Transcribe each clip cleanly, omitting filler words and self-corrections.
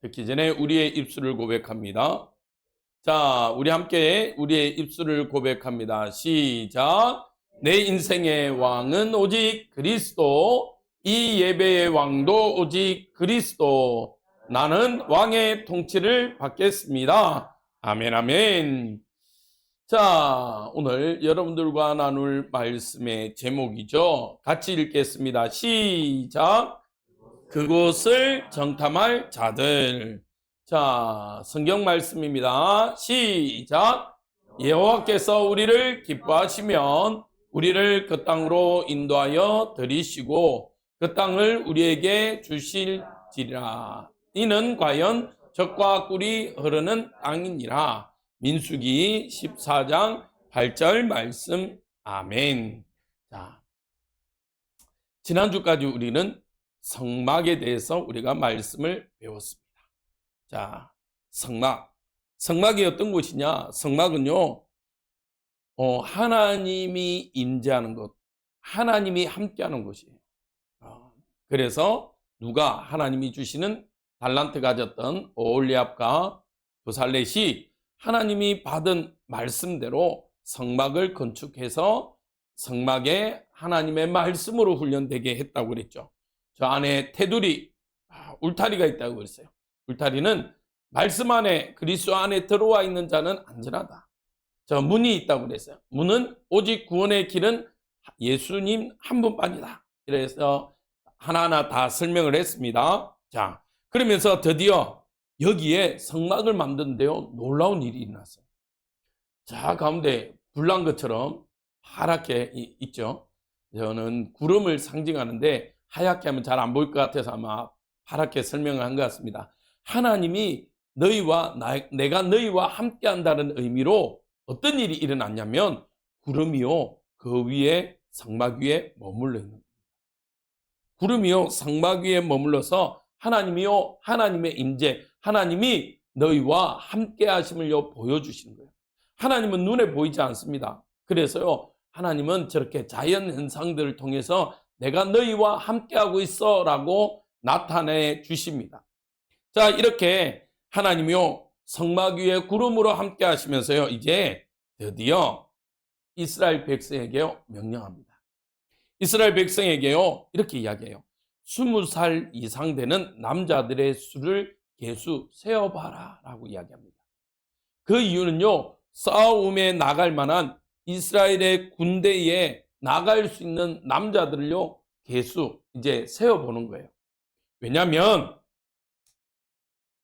듣기 전에 우리의 입술을 고백합니다. 자, 우리 함께 우리의 입술을 고백합니다. 시작. 내 인생의 왕은 오직 그리스도, 이 예배의 왕도 오직 그리스도. 나는 왕의 통치를 받겠습니다. 아멘, 아멘. 자, 오늘 여러분들과 나눌 말씀의 제목이죠. 같이 읽겠습니다. 시작. 그곳을 정탐할 자들. 자, 성경 말씀입니다. 시작. 여호와께서 우리를 기뻐하시면 우리를 그 땅으로 인도하여 들이시고 그 땅을 우리에게 주실지라. 이는 과연 젖과 꿀이 흐르는 땅이니라. 민수기 14장 8절 말씀. 아멘. 자, 지난주까지 우리는 성막에 대해서 우리가 말씀을 배웠습니다. 자, 성막. 성막이 어떤 곳이냐? 성막은요, 하나님이 임재하는 곳, 하나님이 함께하는 곳이에요. 그래서 누가 하나님이 주시는 달란트 가졌던 오홀리압과 부살렛이 하나님이 받은 말씀대로 성막을 건축해서 성막에 하나님의 말씀으로 훈련되게 했다고 그랬죠. 저 안에 테두리, 울타리가 있다고 그랬어요. 울타리는 말씀 안에, 그리스도 안에 들어와 있는 자는 안전하다. 저 문이 있다고 그랬어요. 문은 오직 구원의 길은 예수님 한 분뿐이다. 그래서 하나하나 다 설명을 했습니다. 자, 그러면서 드디어 여기에 성막을 만드는데요, 놀라운 일이 일어났어요. 자, 가운데 불난 것처럼 파랗게 있죠. 저는 구름을 상징하는데 하얗게 하면 잘 안 보일 것 같아서 아마 파랗게 설명을 한 것 같습니다. 하나님이 너희와 내가 너희와 함께 한다는 의미로 어떤 일이 일어났냐면 구름이요, 그 위에 성막 위에 머물러 있는 거예요. 구름이요, 성막 위에 머물러서 하나님이요, 하나님의 임재, 하나님이 너희와 함께 하심을요 보여주시는 거예요. 하나님은 눈에 보이지 않습니다. 그래서요, 하나님은 저렇게 자연 현상들을 통해서 내가 너희와 함께하고 있어 라고 나타내 주십니다. 자, 이렇게 하나님이요, 성막 위에 구름으로 함께 하시면서요, 이제 드디어 이스라엘 백성에게요 명령합니다. 이스라엘 백성에게요 이렇게 이야기해요. 20살 이상 되는 남자들의 수를 계수 세어봐라 라고 이야기합니다. 그 이유는요, 싸움에 나갈 만한 이스라엘의 군대에 나갈 수 있는 남자들을요 계수 이제 세어보는 거예요. 왜냐하면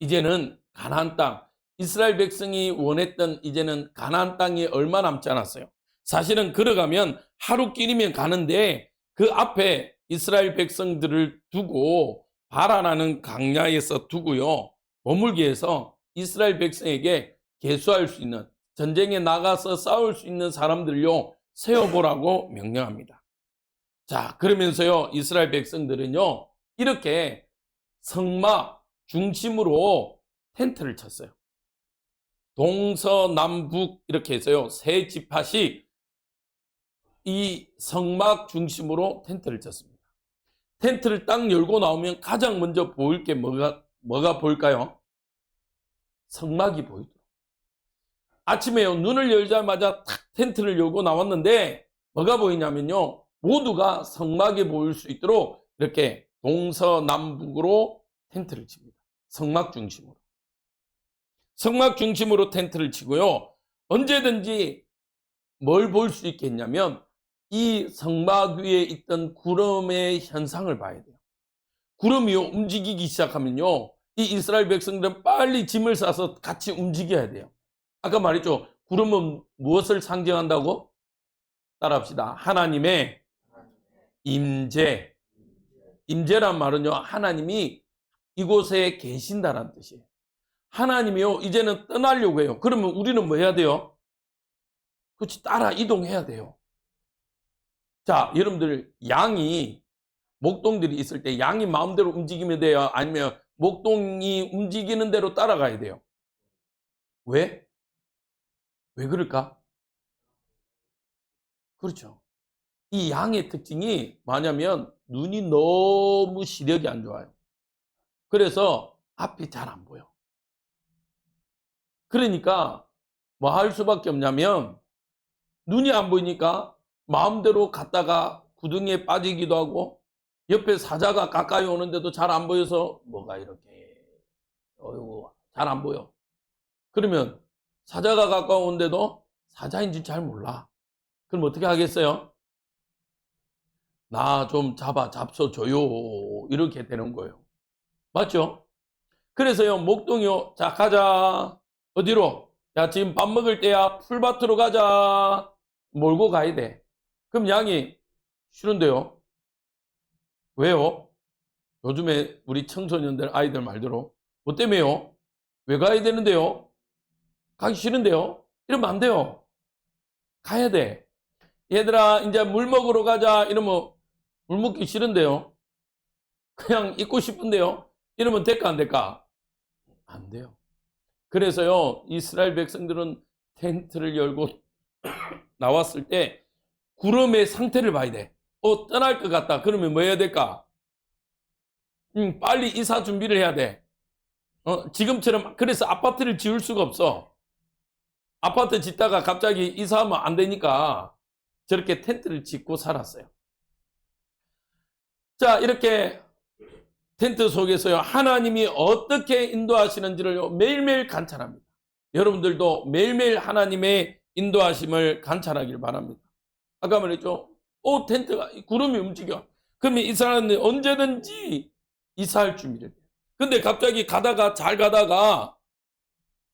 이제는 가나안 땅, 이스라엘 백성이 원했던 이제는 가나안 땅이 얼마 남지 않았어요. 사실은 걸어가면 하루길이면 가는데 그 앞에 이스라엘 백성들을 두고 바라라는 강야에서 두고요 머물게 해서 이스라엘 백성에게 계수할 수 있는, 전쟁에 나가서 싸울 수 있는 사람들요 세어보라고 명령합니다. 자, 그러면서요 이스라엘 백성들은요 이렇게 성막 중심으로 텐트를 쳤어요. 동서남북 이렇게 해서요 세 지파씩 이 성막 중심으로 텐트를 쳤습니다. 텐트를 딱 열고 나오면 가장 먼저 보일 게 뭐가 보일까요? 성막이 보이더라고요. 아침에요 눈을 열자마자 탁 텐트를 열고 나왔는데 뭐가 보이냐면요, 모두가 성막이 보일 수 있도록 이렇게 동서남북으로 텐트를 칩니다. 성막 중심으로. 성막 중심으로 텐트를 치고요, 언제든지 뭘 볼 수 있겠냐면 이 성막 위에 있던 구름의 현상을 봐야 돼요. 구름이 움직이기 시작하면요, 이 이스라엘 백성들은 빨리 짐을 싸서 같이 움직여야 돼요. 아까 말했죠, 구름은 무엇을 상징한다고? 따라합시다. 하나님의 임재. 임재란 말은요, 하나님이 이곳에 계신다는 뜻이에요. 하나님이요 이제는 떠나려고 해요. 그러면 우리는 뭐 해야 돼요? 그렇지, 따라 이동해야 돼요. 자, 여러분들, 목동들이 있을 때 양이 마음대로 움직이면 돼요? 아니면 목동이 움직이는 대로 따라가야 돼요? 왜? 왜 그럴까? 그렇죠. 이 양의 특징이 뭐냐면 눈이 너무 시력이 안 좋아요. 그래서 앞이 잘 안 보여. 그러니까 뭐 할 수밖에 없냐면 눈이 안 보이니까 마음대로 갔다가 구덩이에 빠지기도 하고 옆에 사자가 가까이 오는데도 잘 안 보여서 뭐가 이렇게 잘 안 보여. 그러면 사자가 가까운데도 사자인지 잘 몰라. 그럼 어떻게 하겠어요? 나 좀 잡숴줘요. 이렇게 되는 거예요. 맞죠? 그래서요, 목동이요. 자, 가자. 어디로? 야, 지금 밥 먹을 때야. 풀밭으로 가자. 몰고 가야 돼. 그럼 양이 싫은데요? 왜요? 요즘에 우리 청소년들, 아이들 말대로. 뭐 때문에요? 왜 가야 되는데요? 가기 싫은데요? 이러면 안 돼요. 가야 돼. 얘들아, 이제 물 먹으러 가자. 이러면 물 먹기 싫은데요? 그냥 있고 싶은데요? 이러면 될까, 안 될까? 안 돼요. 그래서요, 이스라엘 백성들은 텐트를 열고 나왔을 때 구름의 상태를 봐야 돼. 떠날 것 같다. 그러면 뭐 해야 될까? 빨리 이사 준비를 해야 돼. 지금처럼, 그래서 아파트를 지을 수가 없어. 아파트 짓다가 갑자기 이사하면 안 되니까 저렇게 텐트를 짓고 살았어요. 자, 이렇게 텐트 속에서요, 하나님이 어떻게 인도하시는지를 매일매일 관찰합니다. 여러분들도 매일매일 하나님의 인도하심을 관찰하길 바랍니다. 아까 말했죠? 텐트가, 구름이 움직여. 그러면 이 사람은 언제든지 이사할 준비를 해요. 근데 갑자기 잘 가다가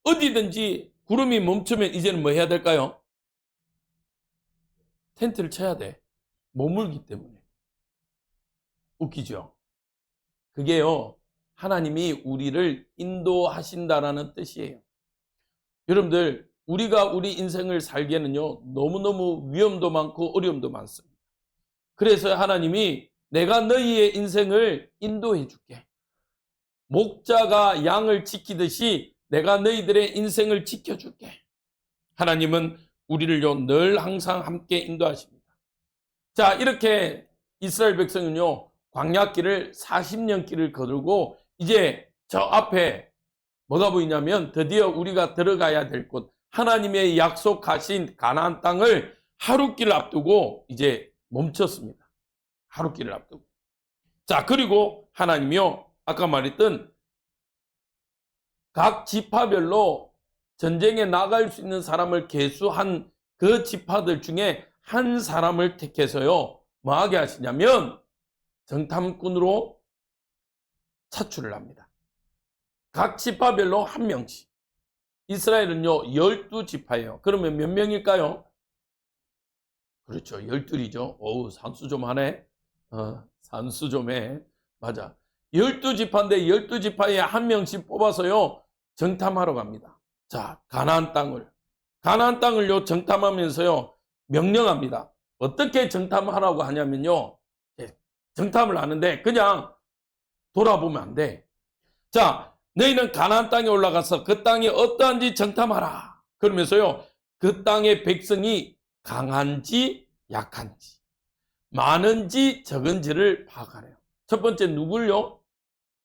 어디든지 구름이 멈추면 이제는 뭐 해야 될까요? 텐트를 쳐야 돼. 머물기 때문에. 웃기죠? 그게요, 하나님이 우리를 인도하신다라는 뜻이에요. 여러분들, 우리가 우리 인생을 살기에는요, 너무너무 위험도 많고 어려움도 많습니다. 그래서 하나님이 내가 너희의 인생을 인도해 줄게. 목자가 양을 지키듯이 내가 너희들의 인생을 지켜줄게. 하나님은 우리를요, 늘 항상 함께 인도하십니다. 자, 이렇게 이스라엘 백성은요, 광야길을 40년 길을 거두고 이제 저 앞에 뭐가 보이냐면 드디어 우리가 들어가야 될 곳, 하나님의 약속하신 가나안 땅을 하루길을 앞두고 이제 멈췄습니다. 하루길을 앞두고. 자, 그리고 하나님이요, 아까 말했던 각 지파별로 전쟁에 나갈 수 있는 사람을 계수한 그 지파들 중에 한 사람을 택해서요, 뭐 하게 하시냐면 정탐꾼으로 차출을 합니다. 각 지파별로 한 명씩. 이스라엘은요, 12지파예요. 그러면 몇 명일까요? 그렇죠, 12이죠. 어우, 산수 좀 하네. 산수 좀 해. 맞아. 12지파인데 12지파에 한 명씩 뽑아서요, 정탐하러 갑니다. 자, 가나안 땅을요, 정탐하면서요, 명령합니다. 어떻게 정탐하라고 하냐면요, 정탐을 하는데 그냥 돌아보면 안 돼. 자, 너희는 가나안 땅에 올라가서 그 땅이 어떠한지 정탐하라. 그러면서요, 그 땅의 백성이 강한지 약한지, 많은지 적은지를 파악하래요. 첫 번째 누굴요?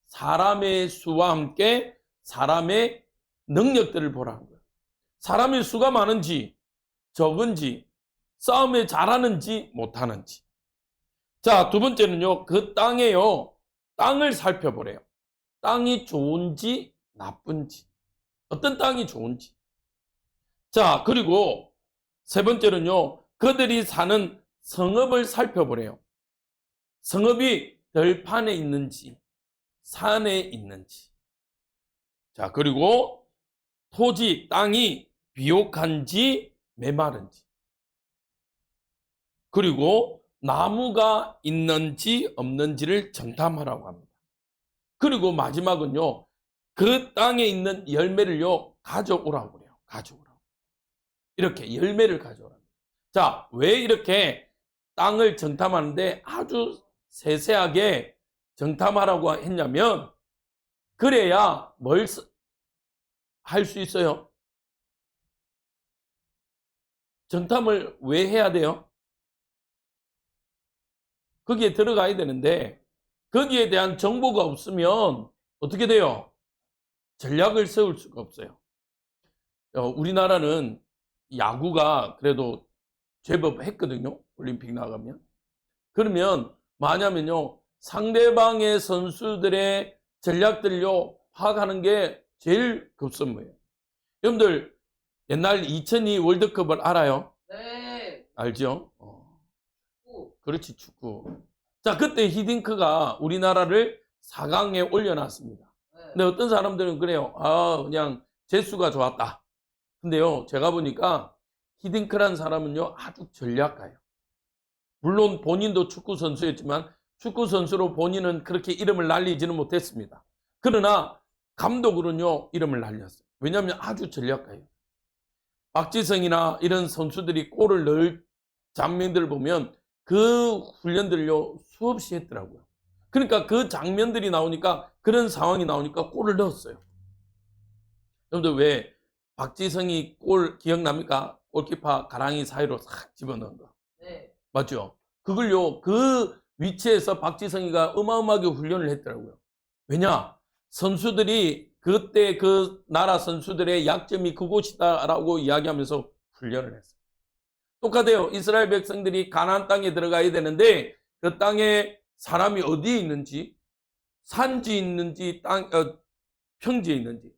사람의 수와 함께 사람의 능력들을 보라는 거예요. 사람의 수가 많은지 적은지, 싸움에 잘하는지 못하는지. 자, 두 번째는요, 그 땅에요, 땅을 살펴보래요. 땅이 좋은지 나쁜지, 어떤 땅이 좋은지. 자, 그리고 세 번째는요, 그들이 사는 성읍을 살펴보래요. 성읍이 들판에 있는지 산에 있는지. 자, 그리고 토지, 땅이 비옥한지 메마른지. 그리고 나무가 있는지 없는지를 정탐하라고 합니다. 그리고 마지막은요, 그 땅에 있는 열매를요, 가져오라고 그래요. 가져오라고. 이렇게 열매를 가져오라고. 자, 왜 이렇게 땅을 정탐하는데 아주 세세하게 정탐하라고 했냐면, 그래야 뭘 할 수 있어요? 정탐을 왜 해야 돼요? 거기에 들어가야 되는데, 거기에 대한 정보가 없으면 어떻게 돼요? 전략을 세울 수가 없어요. 우리나라는 야구가 그래도 제법 했거든요. 올림픽 나가면. 그러면 뭐냐면요. 상대방의 선수들의 전략들요 파악하는 게 제일 급선무예요. 여러분들 옛날 2002 월드컵을 알아요? 네. 알죠? 축구. 그렇지, 축구. 자, 그때 히딩크가 우리나라를 4강에 올려놨습니다. 네. 근데 어떤 사람들은 그래요. 그냥 재수가 좋았다. 근데요, 제가 보니까 히딩크란 사람은요, 아주 전략가예요. 물론 본인도 축구 선수였지만 축구 선수로 본인은 그렇게 이름을 날리지는 못했습니다. 그러나 감독으로는요, 이름을 날렸어요. 왜냐하면 아주 전략가예요. 박지성이나 이런 선수들이 골을 넣을 장면들을 보면 그 훈련들을요, 수없이 했더라고요. 그러니까 그 장면들이 나오니까, 그런 상황이 나오니까 골을 넣었어요. 여러분들 왜 박지성이 골 기억납니까? 골키퍼 가랑이 사이로 싹 집어넣은 거. 네. 맞죠? 그걸요, 그 위치에서 박지성이가 어마어마하게 훈련을 했더라고요. 왜냐? 선수들이 그때 그 나라 선수들의 약점이 그곳이다라고 이야기하면서 훈련을 했어요. 똑같아요. 이스라엘 백성들이 가나안 땅에 들어가야 되는데 그 땅에 사람이 어디에 있는지, 산지에 있는지 평지에 있는지,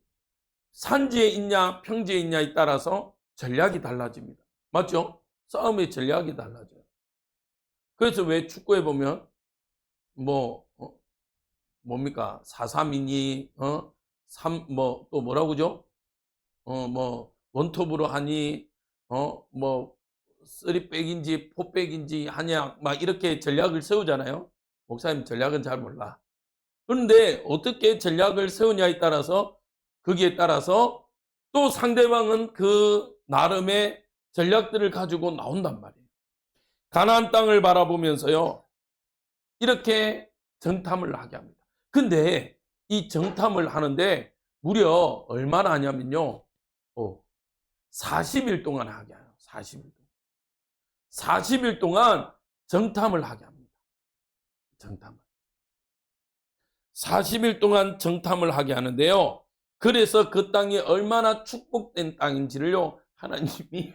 산지에 있냐 평지에 있냐에 따라서 전략이 달라집니다. 맞죠? 싸움의 전략이 달라져요. 그래서 왜 축구에 보면 뭡니까? 4-3이니 또 뭐라고죠? 원톱으로 하니 3백인지 4백인지 하냐 막 이렇게 전략을 세우잖아요. 목사님 전략은 잘 몰라. 그런데 어떻게 전략을 세우냐에 따라서, 거기에 따라서 또 상대방은 그 나름의 전략들을 가지고 나온단 말이에요. 가나안 땅을 바라보면서요, 이렇게 정탐을 하게 합니다. 근데 이 정탐을 하는데 무려 얼마나 하냐면요, 40일 동안 하게 해요. 40일 동안. 40일 동안 정탐을 하게 합니다. 정탐을. 40일 동안 정탐을 하게 하는데요. 그래서 그 땅이 얼마나 축복된 땅인지를요, 하나님이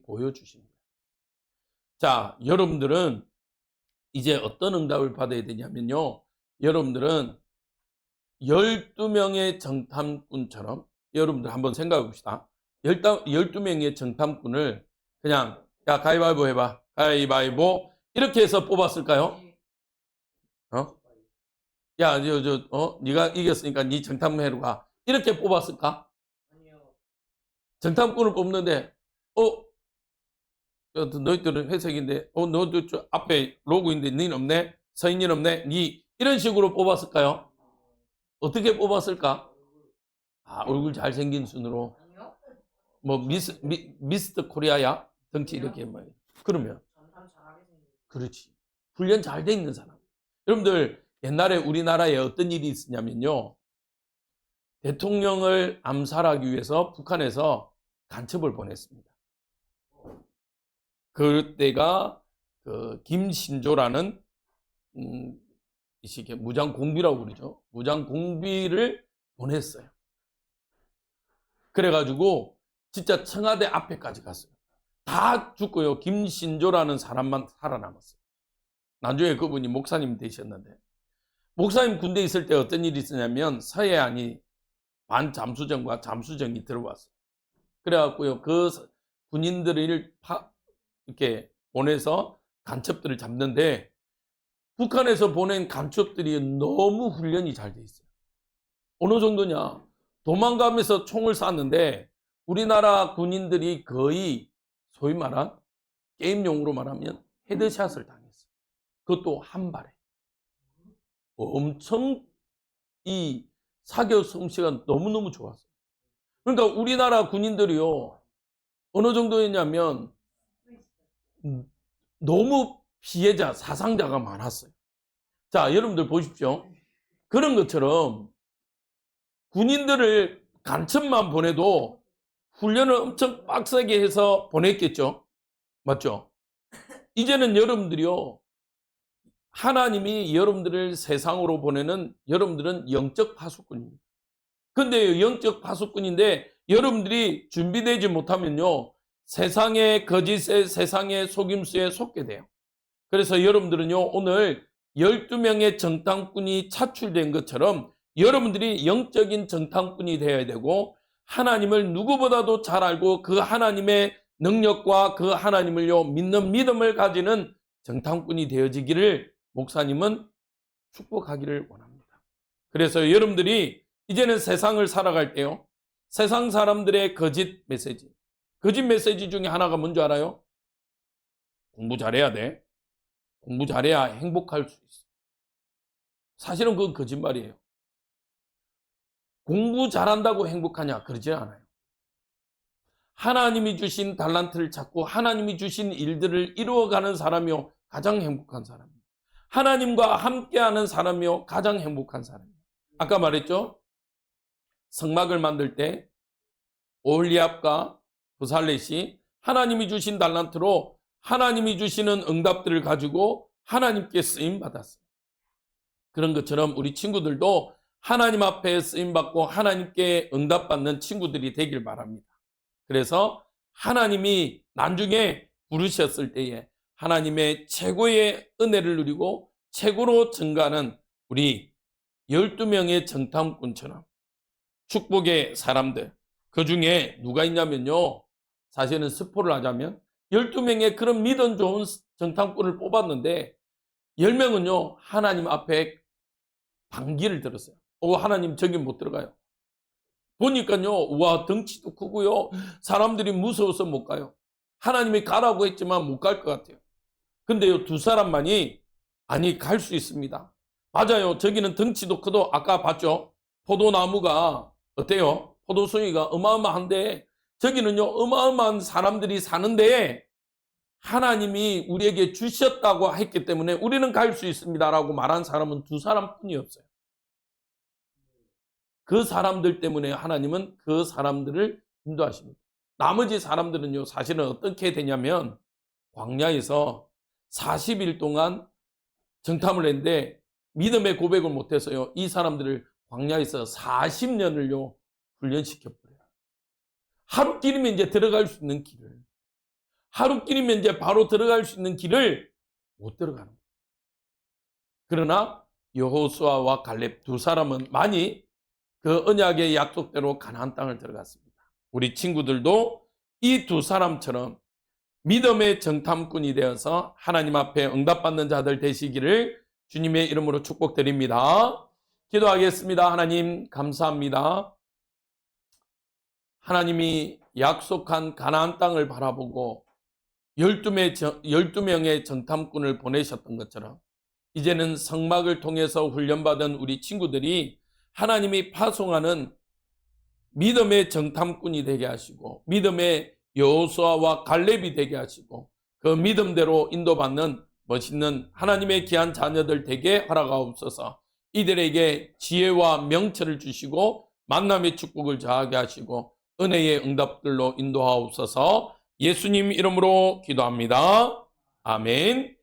보여주시는 거예요. 자, 여러분들은 이제 어떤 응답을 받아야 되냐면요. 여러분들은 12명의 정탐꾼처럼, 여러분들 한번 생각해 봅시다. 12명의 정탐꾼을 그냥, 야, 가위바위보 해봐. 가위바위보. 이렇게 해서 뽑았을까요? 야, 네가 이겼으니까 네 정탐해로 가. 이렇게 뽑았을까? 아니요. 정탐꾼을 뽑는데, 너희들은 회색인데, 너도 저 앞에 로고인데, 니는 없네? 서인이는 없네? 니, 이런 식으로 뽑았을까요? 어떻게 뽑았을까? 얼굴 잘생긴 순으로. 아니요. 미스터 코리아야? 덩치 이렇게 막. 그러면. 전탐 잘하게 생긴. 그렇지. 훈련 잘 돼 있는 사람. 여러분들, 옛날에 우리나라에 어떤 일이 있었냐면요. 대통령을 암살하기 위해서 북한에서 간첩을 보냈습니다. 그때가 김신조라는 이렇게 무장공비라고 그러죠. 무장공비를 보냈어요. 그래가지고 진짜 청와대 앞에까지 갔어요. 다 죽고요. 김신조라는 사람만 살아남았어요. 나중에 그분이 목사님 되셨는데, 목사님 군대에 있을 때 어떤 일이 있었냐면 서해안이 반잠수정과 잠수정이 들어왔어요. 그래갖고요, 그 군인들을 이렇게 보내서 간첩들을 잡는데, 북한에서 보낸 간첩들이 너무 훈련이 잘 돼 있어요. 어느 정도냐? 도망가면서 총을 쐈는데 우리나라 군인들이 거의 소위 말한 게임용으로 말하면 헤드샷을 당했어요. 그것도 한 발에. 엄청 이 사격 솜씨가 너무너무 좋았어요. 그러니까 우리나라 군인들이요, 어느 정도였냐면 너무 피해자, 사상자가 많았어요. 자, 여러분들 보십시오. 그런 것처럼 군인들을 간첩만 보내도 훈련을 엄청 빡세게 해서 보냈겠죠. 맞죠? 이제는 여러분들이요, 하나님이 여러분들을 세상으로 보내는 여러분들은 영적 파수꾼입니다. 근데 영적 파수꾼인데 여러분들이 준비되지 못하면요, 세상의 거짓에, 세상의 속임수에 속게 돼요. 그래서 여러분들은요, 오늘 12명의 정탐꾼이 차출된 것처럼 여러분들이 영적인 정탐꾼이 되어야 되고, 하나님을 누구보다도 잘 알고 그 하나님의 능력과 그 하나님을요 믿는 믿음을 가지는 정탐꾼이 되어지기를 목사님은 축복하기를 원합니다. 그래서 여러분들이 이제는 세상을 살아갈 때요, 세상 사람들의 거짓 메시지 중에 하나가 뭔지 알아요? 공부 잘해야 돼. 공부 잘해야 행복할 수 있어. 사실은 그건 거짓말이에요. 공부 잘한다고 행복하냐? 그러지 않아요. 하나님이 주신 달란트를 찾고 하나님이 주신 일들을 이루어가는 사람이요 가장 행복한 사람입니다. 하나님과 함께하는 사람이요 가장 행복한 사람입니다. 아까 말했죠? 성막을 만들 때 오홀리압과 부살렛이 하나님이 주신 달란트로 하나님이 주시는 응답들을 가지고 하나님께 쓰임받았어요. 그런 것처럼 우리 친구들도 하나님 앞에 쓰임받고 하나님께 응답받는 친구들이 되길 바랍니다. 그래서 하나님이 나중에 부르셨을 때에 하나님의 최고의 은혜를 누리고 최고로 증가하는 우리 12명의 정탐꾼처럼 축복의 사람들, 그 중에 누가 있냐면요, 사실은 스포를 하자면 12명의 그런 믿음 좋은 정탐꾼을 뽑았는데 10명은요 하나님 앞에 반기를 들었어요. 하나님 저기 못 들어가요. 보니까요, 와, 덩치도 크고요, 사람들이 무서워서 못 가요. 하나님이 가라고 했지만 못 갈 것 같아요. 근데요, 두 사람만이 아니 갈 수 있습니다. 맞아요. 저기는 덩치도 크도 아까 봤죠? 포도나무가 어때요? 포도송이가 어마어마한데 저기는요 어마어마한 사람들이 사는데 하나님이 우리에게 주셨다고 했기 때문에 우리는 갈 수 있습니다라고 말한 사람은 두 사람뿐이었어요. 그 사람들 때문에 하나님은 그 사람들을 인도하십니다. 나머지 사람들은요 사실은 어떻게 되냐면 광야에서 40일 동안 정탐을 했는데 믿음의 고백을 못해서요 이 사람들을 광야에서 40년을요 훈련시켜버려요. 하루끼리면 이제 들어갈 수 있는 길을, 하루끼리면 이제 바로 들어갈 수 있는 길을 못 들어가는 거예요. 그러나 여호수아와 갈렙 두 사람은 많이 그 언약의 약속대로 가나안 땅을 들어갔습니다. 우리 친구들도 이 두 사람처럼 믿음의 정탐꾼이 되어서 하나님 앞에 응답받는 자들 되시기를 주님의 이름으로 축복드립니다. 기도하겠습니다. 하나님 감사합니다. 하나님이 약속한 가나안 땅을 바라보고 12명의 정탐꾼을 보내셨던 것처럼 이제는 성막을 통해서 훈련받은 우리 친구들이 하나님이 파송하는 믿음의 정탐꾼이 되게 하시고 믿음의 여호수아와 갈렙이 되게 하시고 그 믿음대로 인도받는 멋있는 하나님의 귀한 자녀들 되게 허락하옵소서. 이들에게 지혜와 명철을 주시고 만남의 축복을 자하게 하시고 은혜의 응답들로 인도하옵소서. 예수님 이름으로 기도합니다. 아멘.